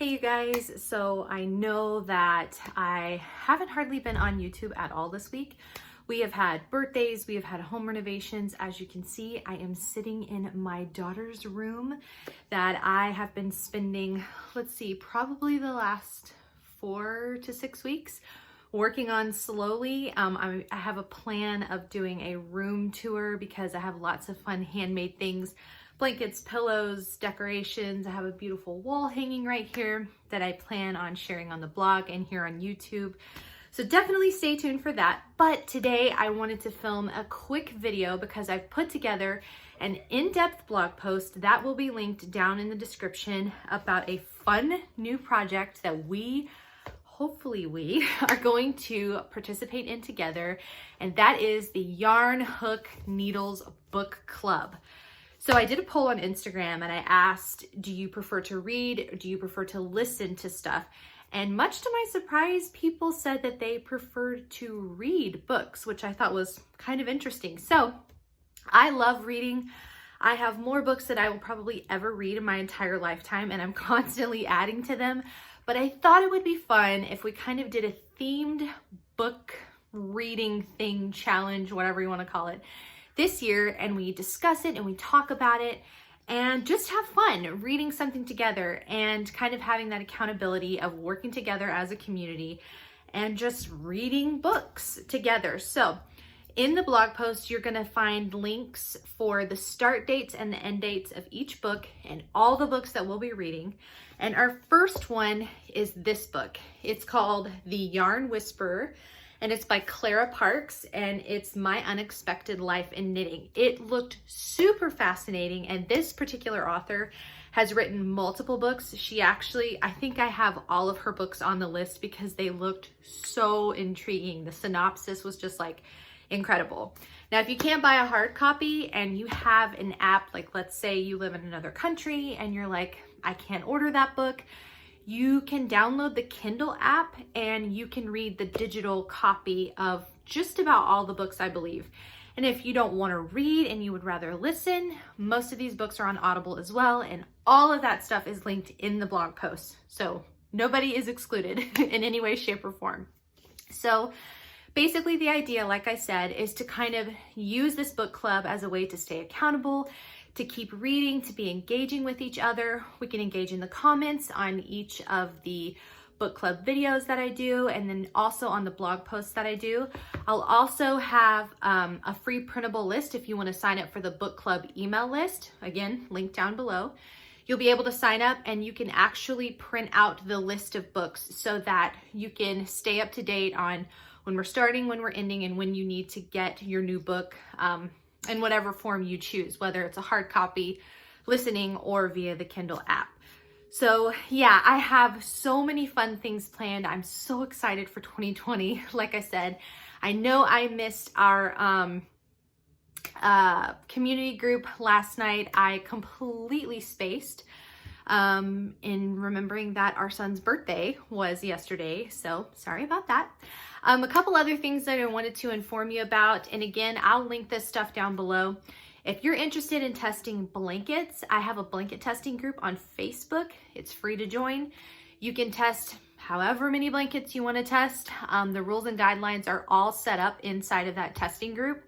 Hey you guys, so I know that I haven't hardly been on YouTube at all this week. We have had birthdays, we have had home renovations. As you can see, I am sitting in my daughter's room that I have been spending, let's see, probably the last 4 to 6 weeks working on slowly. I have a plan of doing a room tour because I have lots of fun handmade things. Blankets, pillows, decorations. I have a beautiful wall hanging right here that I plan on sharing on the blog and here on YouTube. So definitely stay tuned for that. But today I wanted to film a quick video because I've put together an in-depth blog post that will be linked down in the description about a fun new project that hopefully we are going to participate in together. And that is the YarnHookNeedles Book Club. So I did a poll on Instagram and I asked, do you prefer to read or do you prefer to listen to stuff? And much to my surprise, people said that they preferred to read books, which I thought was kind of interesting. So I love reading. I have more books than I will probably ever read in my entire lifetime, and I'm constantly adding to them. But I thought it would be fun if we kind of did a themed book reading thing, challenge, whatever you want to call it, this year, and we discuss it and we talk about it and just have fun reading something together and kind of having that accountability of working together as a community and just reading books together. So in the blog post, you're going to find links for the start dates and the end dates of each book and all the books that we'll be reading. And our first one is this book. It's called The Yarn Whisperer, and it's by Clara Parks, and it's My Unexpected Life in Knitting. It looked super fascinating, and this particular author has written multiple books. She actually, I think I have all of her books on the list because they looked so intriguing. The synopsis was just like incredible. Now, if you can't buy a hard copy and you have an app, like let's say you live in another country and you're like, I can't order that book, you can download the Kindle app and you can read the digital copy of just about all the books, I believe. And if you don't want to read and you would rather listen, most of these books are on Audible as well. And all of that stuff is linked in the blog post. So nobody is excluded in any way, shape, or form. So basically the idea, like I said, is to kind of use this book club as a way to stay accountable, to keep reading, to be engaging with each other. We can engage in the comments on each of the book club videos that I do, and then also on the blog posts that I do. I'll also have a free printable list if you want to sign up for the book club email list. Again, link down below. You'll be able to sign up and you can actually print out the list of books so that you can stay up to date on when we're starting, when we're ending, and when you need to get your new book in whatever form you choose, whether it's a hard copy, listening, or via the Kindle app. So yeah, I have so many fun things planned. I'm so excited for 2020. Like I said, I know I missed our community group last night. I completely spaced in remembering that our son's birthday was yesterday. So sorry about that. A couple other things that I wanted to inform you about. And again, I'll link this stuff down below. If you're interested in testing blankets, I have a blanket testing group on Facebook. It's free to join. You can test however many blankets you want to test. The rules and guidelines are all set up inside of that testing group.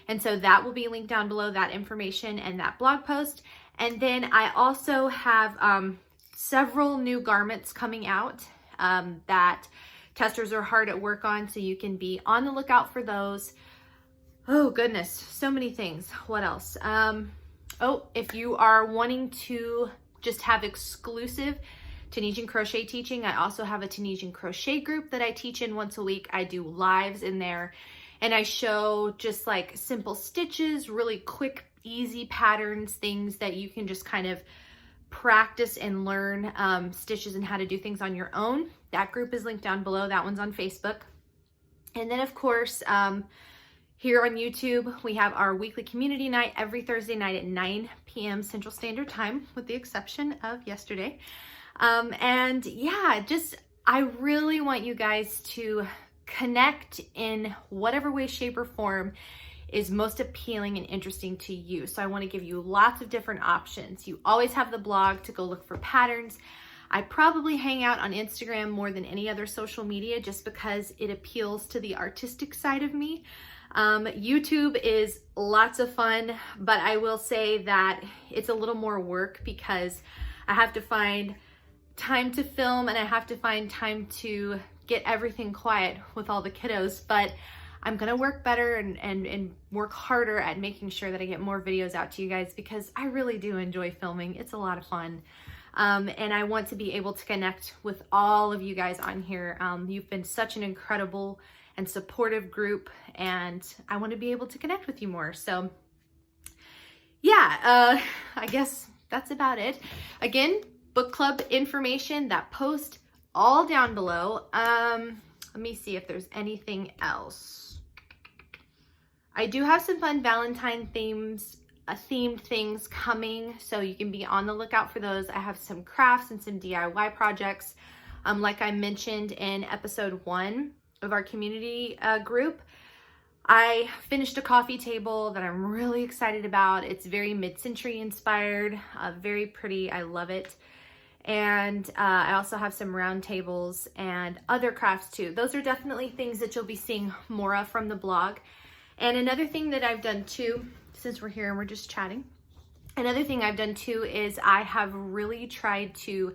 And so that will be linked down below, that information and that blog post. And then I also have several new garments coming out that testers are hard at work on, so you can be on the lookout for those. Oh goodness, so many things. What else? If you are wanting to just have exclusive Tunisian crochet teaching, I also have a Tunisian crochet group that I teach in once a week. I do lives in there and I show just like simple stitches, really quick, easy patterns, things that you can just kind of practice and learn stitches and how to do things on your own. That group is linked down below. That one's on Facebook. And then of course, here on YouTube, we have our weekly community night every Thursday night at 9 p.m. Central Standard Time, with the exception of yesterday. And yeah, I really want you guys to connect in whatever way, shape, or form is most appealing and interesting to you. So I want to give you lots of different options. You always have the blog to go look for patterns. I probably hang out on Instagram more than any other social media just because it appeals to the artistic side of me. YouTube is lots of fun, but I will say that it's a little more work because I have to find time to film and I have to find time to get everything quiet with all the kiddos, but I'm gonna work better and work harder at making sure that I get more videos out to you guys because I really do enjoy filming. It's a lot of fun. And I want to be able to connect with all of you guys on here. You've been such an incredible and supportive group, and I want to be able to connect with you more. So yeah, I guess that's about it. Again, book club information, that post all down below. Let me see if there's anything else. I do have some fun Valentine themed things coming, so you can be on the lookout for those. I have some crafts and some DIY projects. Like I mentioned in episode 1 of our community group, I finished a coffee table that I'm really excited about. It's very mid-century inspired, very pretty. I love it. And I also have some round tables and other crafts too. Those are definitely things that you'll be seeing more of from the blog. And another thing that I've done too, since we're here and we're just chatting, another thing I've done too is I have really tried to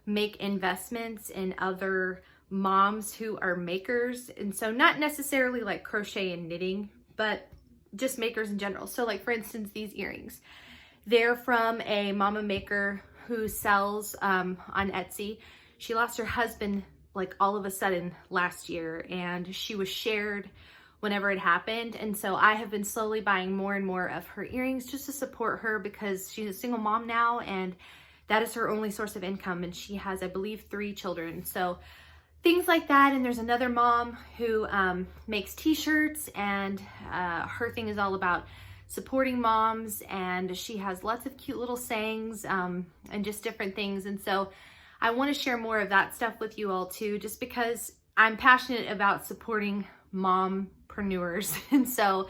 make investments in other moms who are makers. And so not necessarily like crochet and knitting, but just makers in general. So like for instance, these earrings, they're from a mama maker who sells on Etsy. She lost her husband like all of a sudden last year, and she was shared whenever it happened. And so I have been slowly buying more and more of her earrings just to support her because she's a single mom now and that is her only source of income. And she has, I believe, 3 children. So things like that. And there's another mom who makes t-shirts, and her thing is all about supporting moms, and she has lots of cute little sayings and just different things. And so I want to share more of that stuff with you all too, just because I'm passionate about supporting mompreneurs. And so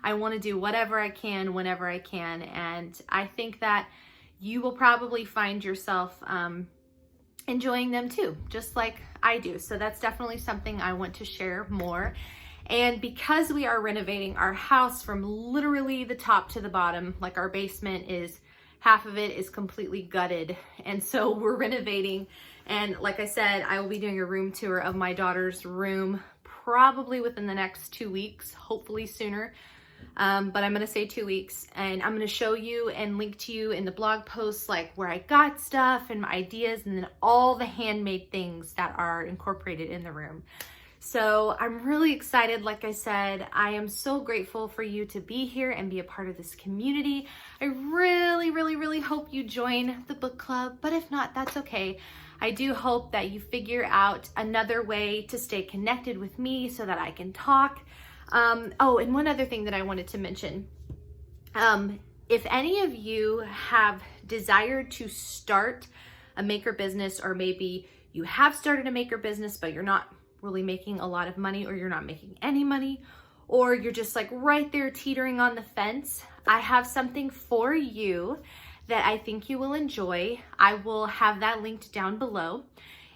I want to do whatever I can, whenever I can. And I think that you will probably find yourself enjoying them too, just like I do. So that's definitely something I want to share more. And because we are renovating our house from literally the top to the bottom, like our basement is, half of it is completely gutted. And so we're renovating. And like I said, I will be doing a room tour of my daughter's room probably within the next 2 weeks, hopefully sooner. But I'm gonna say 2 weeks, and I'm gonna show you and link to you in the blog posts like where I got stuff and my ideas, and then all the handmade things that are incorporated in the room. So I'm really excited. Like I said, I am so grateful for you to be here and be a part of this community. I really, really, really hope you join the book club, but if not, that's okay. I do hope that you figure out another way to stay connected with me so that I can talk. Oh, and one other thing that I wanted to mention. If any of you have desired to start a maker business, or maybe you have started a maker business, but you're not really making a lot of money, or you're not making any money, or you're just like right there teetering on the fence, I have something for you that I think you will enjoy. I will have that linked down below.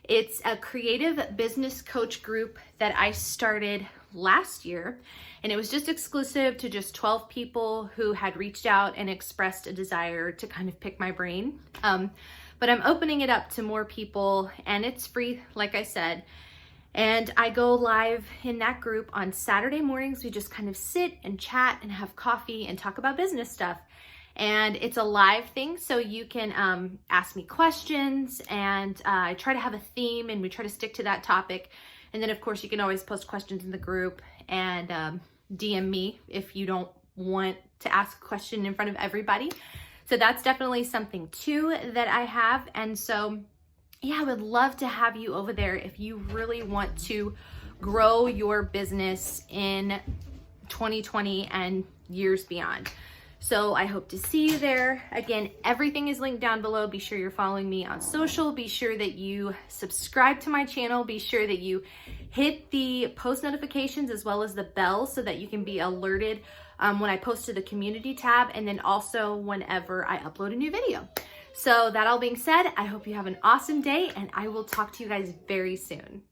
It's a creative business coach group that I started last year, and it was just exclusive to just 12 people who had reached out and expressed a desire to kind of pick my brain. But I'm opening it up to more people, and it's free, like I said. And I go live in that group on Saturday mornings. We just kind of sit and chat and have coffee and talk about business stuff. And it's a live thing, so you can ask me questions, and I try to have a theme, and we try to stick to that topic. And then of course you can always post questions in the group and DM me if you don't want to ask a question in front of everybody. So that's definitely something too that I have. And so yeah, I would love to have you over there if you really want to grow your business in 2020 and years beyond. So I hope to see you there. Again, everything is linked down below. Be sure you're following me on social. Be sure that you subscribe to my channel. Be sure that you hit the post notifications as well as the bell so that you can be alerted when I post to the community tab, and then also whenever I upload a new video. So that all being said, I hope you have an awesome day and I will talk to you guys very soon.